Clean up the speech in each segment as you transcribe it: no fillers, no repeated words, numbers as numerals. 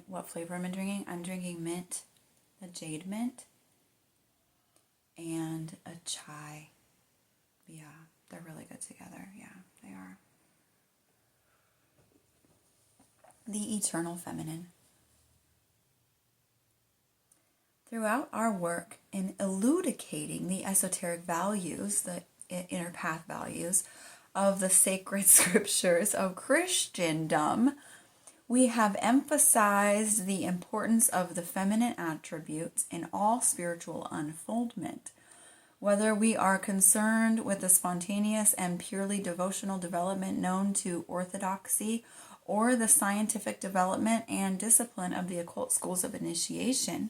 what flavor am I drinking? I'm drinking mint, the Jade mint, and a chai. Yeah, they're really good together. Yeah, they are. The eternal feminine. Throughout our work in elucidating the esoteric values, the inner path values of the sacred scriptures of Christendom, we have emphasized the importance of the feminine attributes in all spiritual unfoldment. Whether we are concerned with the spontaneous and purely devotional development known to orthodoxy, or the scientific development and discipline of the occult schools of initiation,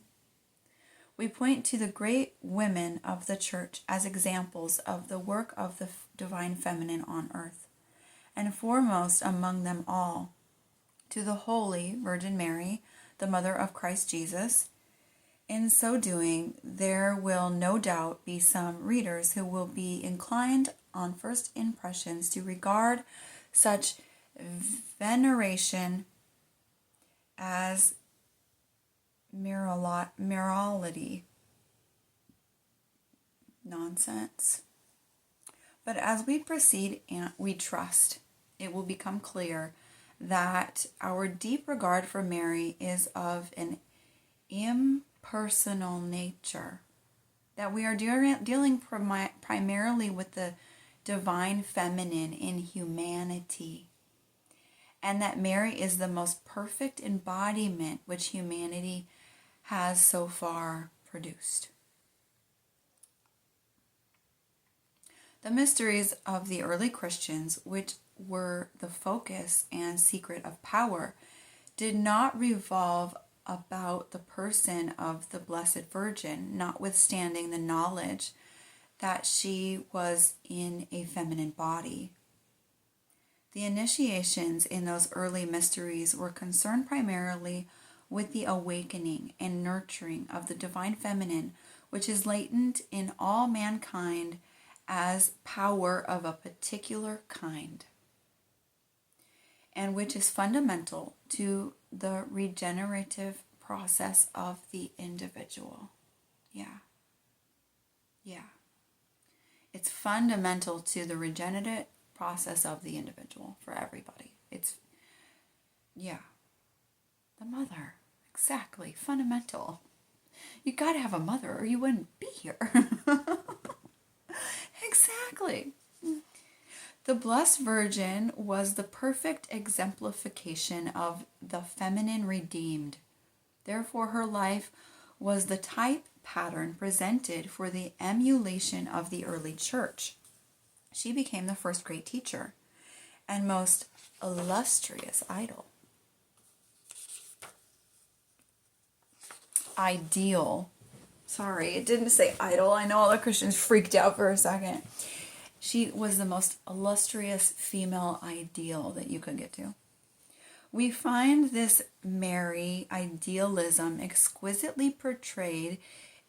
we point to the great women of the Church as examples of the work of the divine feminine on earth, and foremost among them all, to the Holy Virgin Mary, the Mother of Christ Jesus. In so doing, there will no doubt be some readers who will be inclined on first impressions to regard such veneration as morality. Nonsense. But as we proceed, and we trust, it will become clear that our deep regard for Mary is of an impersonal nature, that we are dealing primarily with the divine feminine in humanity, and that Mary is the most perfect embodiment which humanity has so far produced. The mysteries of the early Christians, which were the focus and secret of power, did not revolve about the person of the Blessed Virgin, notwithstanding the knowledge that she was in a feminine body. The initiations in those early mysteries were concerned primarily with the awakening and nurturing of the divine feminine, which is latent in all mankind as power of a particular kind, and which is fundamental to the regenerative process of the individual. Yeah. It's fundamental to the regenerative process of the individual for everybody. The mother. Exactly. Fundamental. You gotta have a mother or you wouldn't be here. Exactly. The Blessed Virgin was the perfect exemplification of the feminine redeemed. Therefore, her life was the type pattern presented for the emulation of the early church. She became the first great teacher and most illustrious ideal. Sorry, it didn't say idol. I know all the Christians freaked out for a second. She was the most illustrious female ideal that you could get to. We find this Mary idealism exquisitely portrayed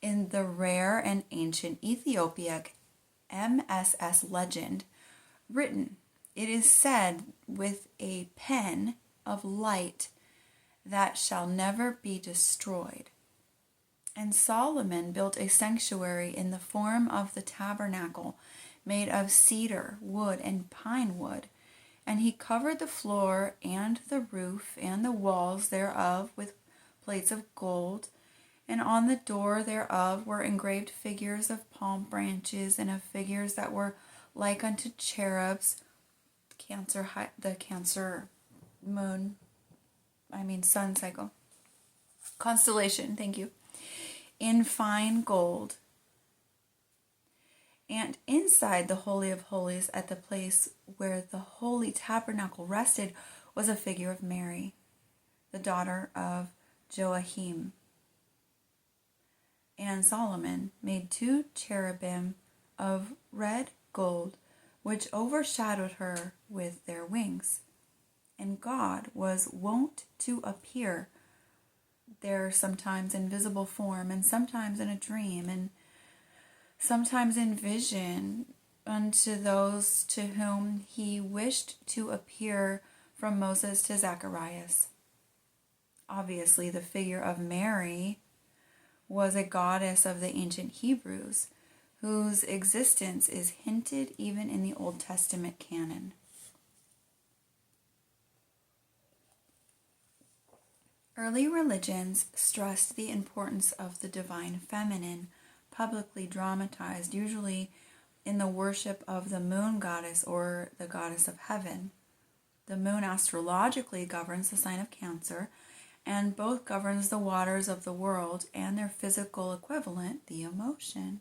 in the rare and ancient Ethiopic MSS legend, written, it is said, with a pen of light that shall never be destroyed. And Solomon built a sanctuary in the form of the tabernacle, made of cedar, wood, and pine wood. And he covered the floor and the roof and the walls thereof with plates of gold. And on the door thereof were engraved figures of palm branches and of figures that were like unto cherubs, the Cancer sun cycle. Constellation, thank you. In fine gold. And inside the Holy of Holies, at the place where the holy tabernacle rested, was a figure of Mary, the daughter of Joachim. And Solomon made 2 cherubim of red gold, which overshadowed her with their wings. And God was wont to appear there sometimes in visible form, and sometimes in a dream, and sometimes in vision, unto those to whom he wished to appear, from Moses to Zacharias. obviously the figure of Mary was a goddess of the ancient Hebrews, whose existence is hinted even in the Old Testament canon. Early religions stressed the importance of the divine feminine, publicly dramatized, usually in the worship of the moon goddess or the goddess of heaven. The moon astrologically governs the sign of Cancer, and both governs the waters of the world and their physical equivalent, the emotion.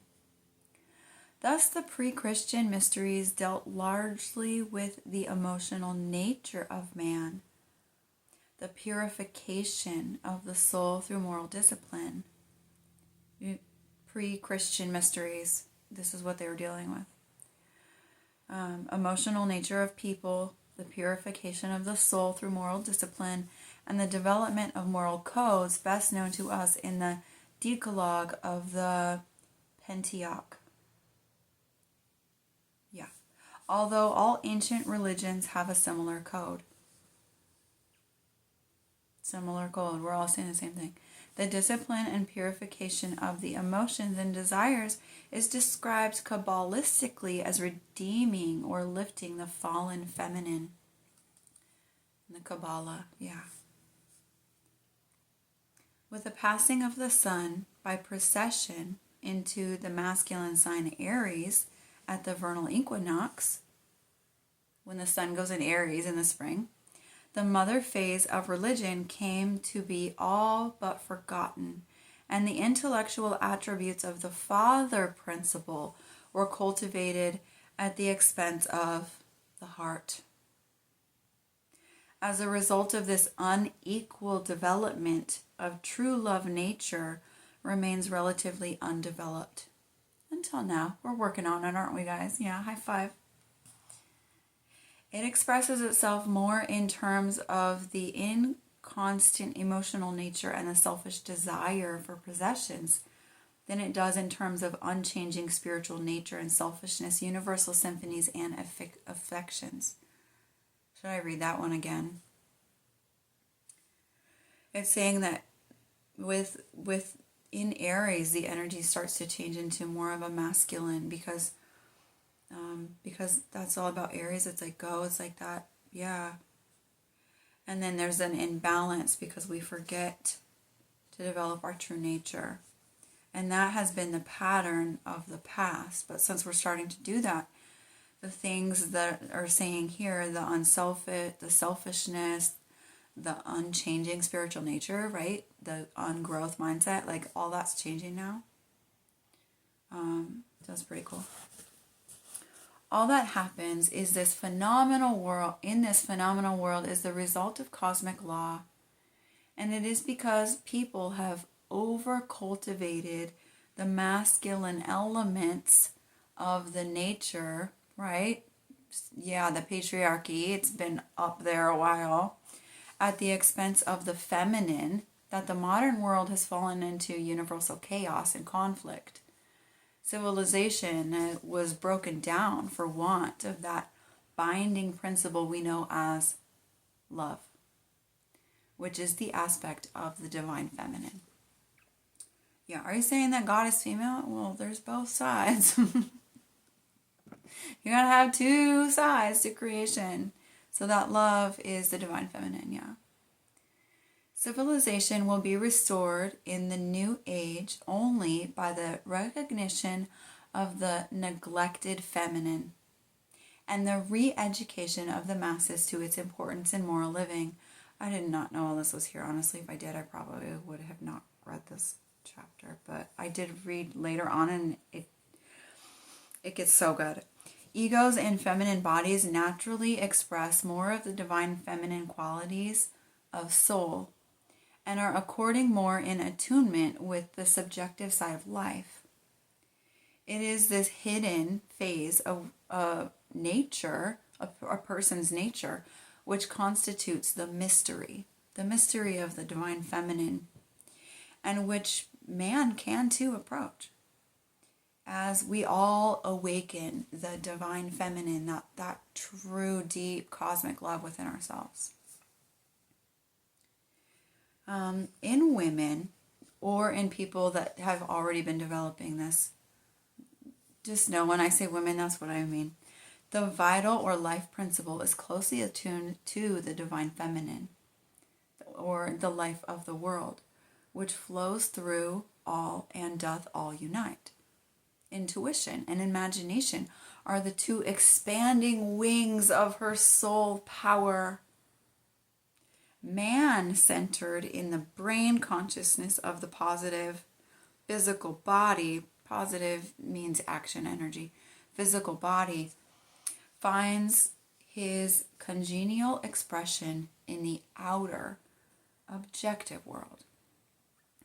Thus, the pre-Christian mysteries dealt largely with the emotional nature of man, the purification of the soul through moral discipline. Pre-Christian mysteries, this is what they were dealing with. Emotional nature of people, the purification of the soul through moral discipline, and the development of moral codes best known to us in the Decalogue of the Pentateuch. Yeah. Although all ancient religions have a similar code. We're all saying the same thing. The discipline and purification of the emotions and desires is described Kabbalistically as redeeming or lifting the fallen feminine. In the Kabbalah, yeah. With the passing of the sun by precession into the masculine sign Aries at the vernal equinox, when the sun goes in Aries in the spring, the mother phase of religion came to be all but forgotten, and the intellectual attributes of the father principle were cultivated at the expense of the heart. As a result of this unequal development of true love, nature remains relatively undeveloped. Until now. We're working on it, aren't we, guys? Yeah, high five. It expresses itself more in terms of the inconstant emotional nature and the selfish desire for possessions than it does in terms of unchanging spiritual nature and selfishness, universal symphonies, and affections. Should I read that one again? It's saying that in Aries, the energy starts to change into more of a masculine because that's all about Aries. It's like go, it's like that, yeah. And then there's an imbalance because we forget to develop our true nature. And that has been the pattern of the past. But since we're starting to do that, the things that are saying here, the unselfish, the selfishness, the unchanging spiritual nature, right? The ungrowth mindset, like all that's changing now. That's pretty cool. All that happens is in this phenomenal world is the result of cosmic law. And it is because people have over-cultivated the masculine elements of the nature, right? Yeah, the patriarchy, it's been up there a while, at the expense of the feminine, that the modern world has fallen into universal chaos and conflict. Civilization was broken down for want of that binding principle we know as love, which is the aspect of the divine feminine. Yeah, are you saying that God is female? Well, there's both sides. You gotta have two sides to creation. So that love is the divine feminine, yeah. Civilization will be restored in the new age only by the recognition of the neglected feminine and the re-education of the masses to its importance in moral living. I did not know all this was here. Honestly, if I did, I probably would have not read this chapter. But I did read later on, and it gets so good. Egos and feminine bodies naturally express more of the divine feminine qualities of soul and are according more in attunement with the subjective side of life. It is this hidden phase of nature, a person's nature, which constitutes the mystery of the divine feminine, and which man can too approach. As we all awaken the divine feminine, that true, deep, cosmic love within ourselves. in women or in people that have already been developing this. Just know when I say women, that's what I mean. The vital or life principle is closely attuned to the divine feminine, or the life of the world, which flows through all and doth all unite. Intuition and imagination are the two expanding wings of her soul power. Man centered in the brain consciousness of the positive physical body, positive means action energy, physical body, finds his congenial expression in the outer objective world.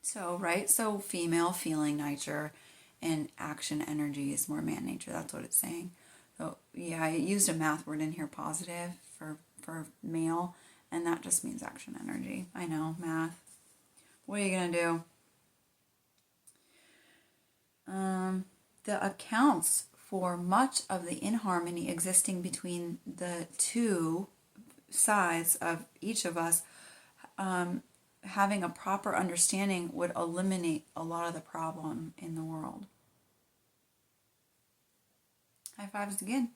So, right? So female feeling nature and action energy is more man nature. That's what it's saying. So yeah, I used a math word in here, positive, for male, and that just means action energy. I know, math. What are you going to do? The accounts for much of the inharmony existing between the two sides of each of us, having a proper understanding would eliminate a lot of the problem in the world. High fives again.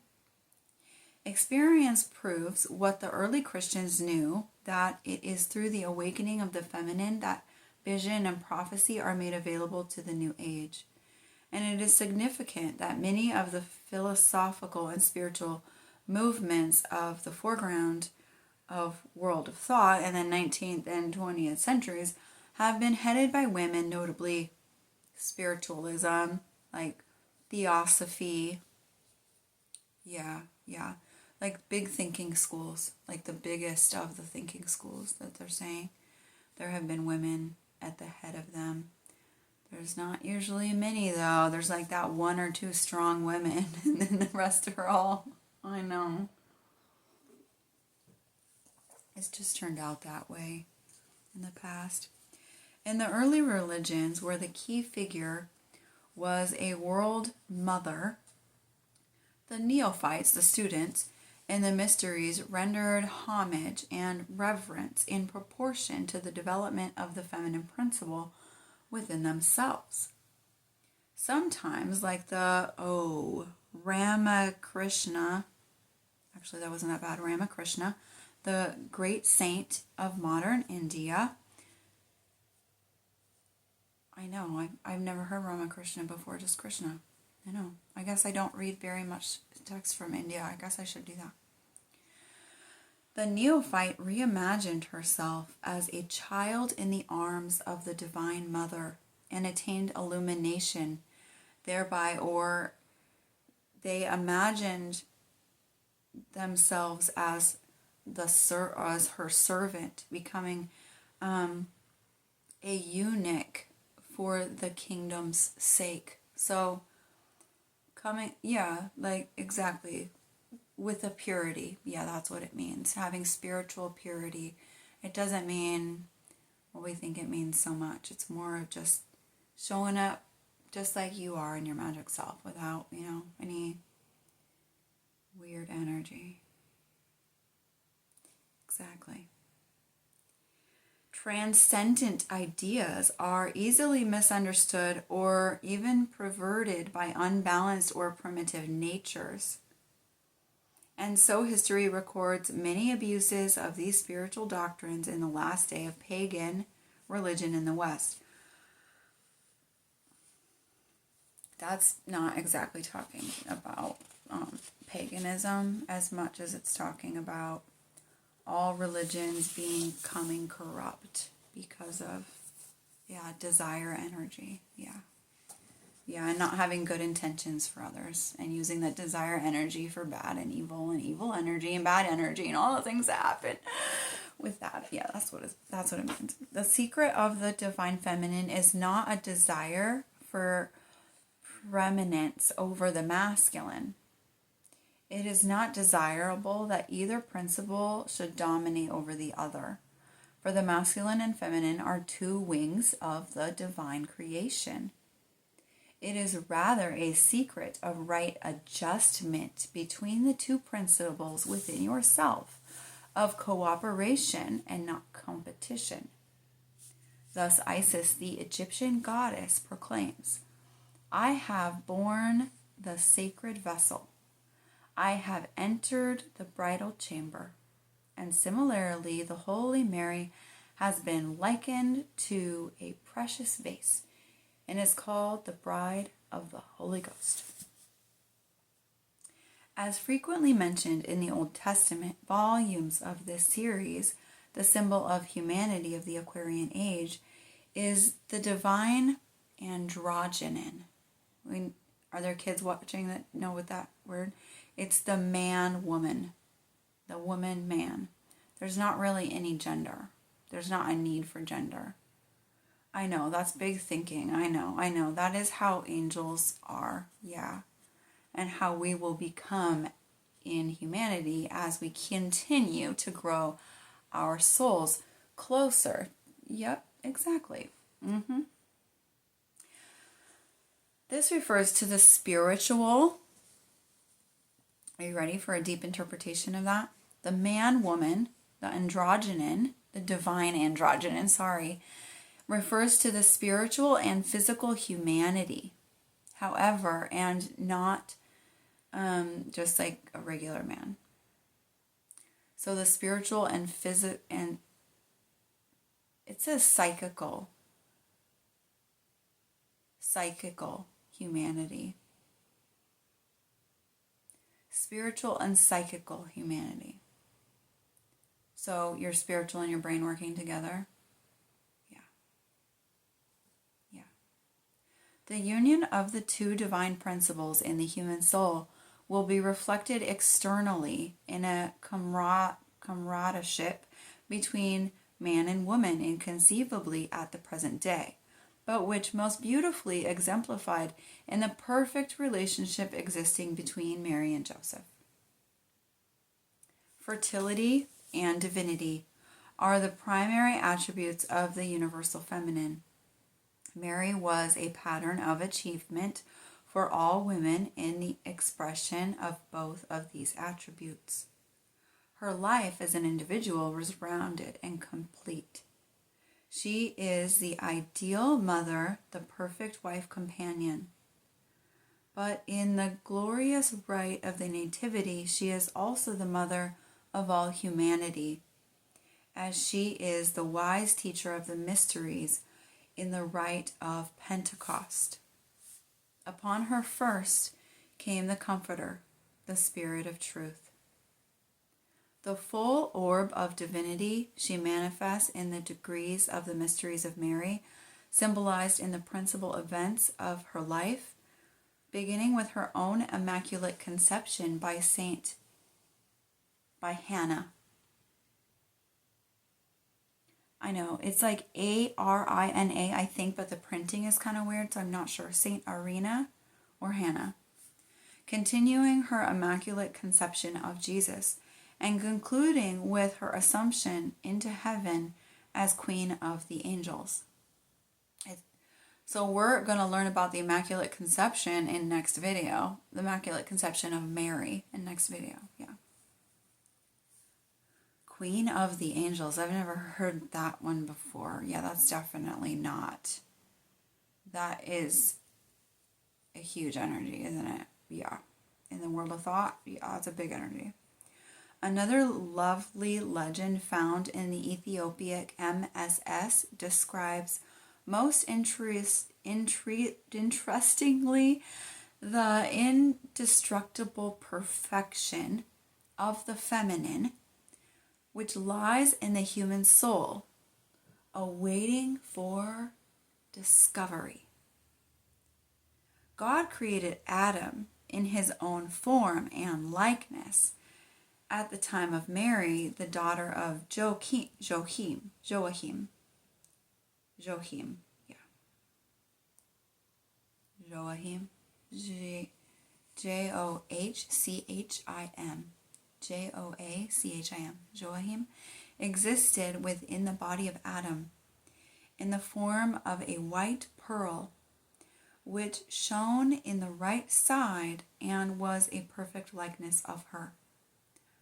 Experience proves what the early Christians knew, that it is through the awakening of the feminine that vision and prophecy are made available to the new age. And it is significant that many of the philosophical and spiritual movements of the foreground of world of thought in the 19th and 20th centuries have been headed by women, notably spiritualism, like theosophy. Yeah. Like big thinking schools, like the biggest of the thinking schools that they're saying. There have been women at the head of them. There's not usually many, though. There's like that one or two strong women, and then the rest are all, I know. It's just turned out that way in the past. In the early religions, where the key figure was a world mother, the neophytes, the students, in the mysteries rendered homage and reverence in proportion to the development of the feminine principle within themselves. Sometimes, like the, Ramakrishna, actually that wasn't that bad, Ramakrishna, the great saint of modern India. I know, I've never heard Ramakrishna before, just Krishna. I know. I guess I don't read very much text from India. I guess I should do that. The neophyte reimagined herself as a child in the arms of the Divine Mother and attained illumination thereby, or they imagined themselves as as her servant, becoming a eunuch for the kingdom's sake. So exactly, with a purity. Yeah, that's what it means. Having spiritual purity. It doesn't mean what we think it means so much. It's more of just showing up just like you are in your magic self without, any weird energy. Exactly. Transcendent ideas are easily misunderstood or even perverted by unbalanced or primitive natures. And so history records many abuses of these spiritual doctrines in the last day of pagan religion in the West. That's not exactly talking about paganism as much as it's talking about all religions becoming corrupt because of, desire energy. Yeah, and not having good intentions for others, and using that desire energy for bad and evil energy and bad energy and all the things that happen with that. Yeah, that's what it means. The secret of the divine feminine is not a desire for preeminence over the masculine. It is not desirable that either principle should dominate over the other. For the masculine and feminine are two wings of the divine creation. It is rather a secret of right adjustment between the two principles within yourself, of cooperation and not competition. Thus Isis, the Egyptian goddess, proclaims, I have borne the sacred vessel. I have entered the bridal chamber. And similarly, the Holy Mary has been likened to a precious vase and is called the bride of the Holy Ghost. As frequently mentioned in the Old Testament volumes of this series, the symbol of humanity of the Aquarian age is the divine androgynon. Are there kids watching that know what that word? It's the man-woman, the woman-man. There's not really any gender. There's not a need for gender. I know, that's big thinking. I know. That is how angels are, yeah. And how we will become in humanity as we continue to grow our souls closer. Yep, exactly. This refers to the spiritual. Are you ready for a deep interpretation of that? The man-woman, the androgynon, the divine androgynon, refers to the spiritual and physical humanity. However, and not just like a regular man. So the spiritual and physical, and it says psychical humanity. Spiritual and psychical humanity. So your spiritual and your brain working together. Yeah. The union of the two divine principles in the human soul will be reflected externally in a comradeship between man and woman inconceivably at the present day, but which most beautifully exemplified in the perfect relationship existing between Mary and Joseph. Fertility and divinity are the primary attributes of the universal feminine. Mary was a pattern of achievement for all women in the expression of both of these attributes. Her life as an individual was rounded and complete. She is the ideal mother, the perfect wife companion. But in the glorious rite of the Nativity, she is also the mother of all humanity, as she is the wise teacher of the mysteries in the rite of Pentecost. Upon her first came the Comforter, the Spirit of Truth. The full orb of divinity she manifests in the degrees of the mysteries of Mary, symbolized in the principal events of her life, beginning with her own Immaculate Conception by Hannah. I know, it's like Arina, I think, but the printing is kind of weird, so I'm not sure. Saint Arina or Hannah. Continuing her Immaculate Conception of Jesus, and concluding with her Assumption into heaven as Queen of the Angels. So we're going to learn about the Immaculate Conception in next video. The Immaculate Conception of Mary in next video, yeah. Queen of the Angels. I've never heard that one before. Yeah, that's definitely not. That is a huge energy, isn't it? Yeah. In the world of thought, yeah, it's a big energy. Another lovely legend found in the Ethiopic MSS describes most interestingly the indestructible perfection of the feminine, which lies in the human soul, awaiting for discovery. God created Adam in his own form and likeness at the time of Mary, the daughter of Joachim, Joachim, Joachim, Joachim, existed within the body of Adam in the form of a white pearl, which shone in the right side and was a perfect likeness of her.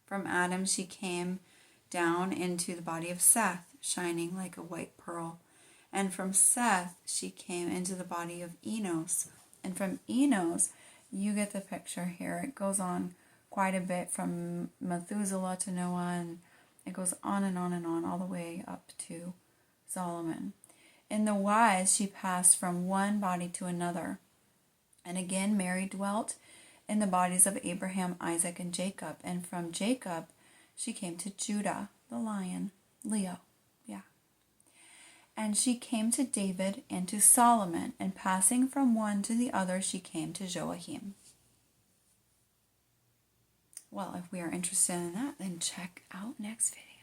From Adam she came down into the body of Seth, shining like a white pearl, And from Seth, she came into the body of Enos. And from Enos, you get the picture here. It goes on quite a bit from Methuselah to Noah, and it goes on and on and on, all the way up to Solomon. In the wise, she passed from one body to another. And again, Mary dwelt in the bodies of Abraham, Isaac, and Jacob. And from Jacob, she came to Judah, the lion, Leo. Yeah. And she came to David and to Solomon, and passing from one to the other, she came to Joachim. Well, if we are interested in that, then check out next video.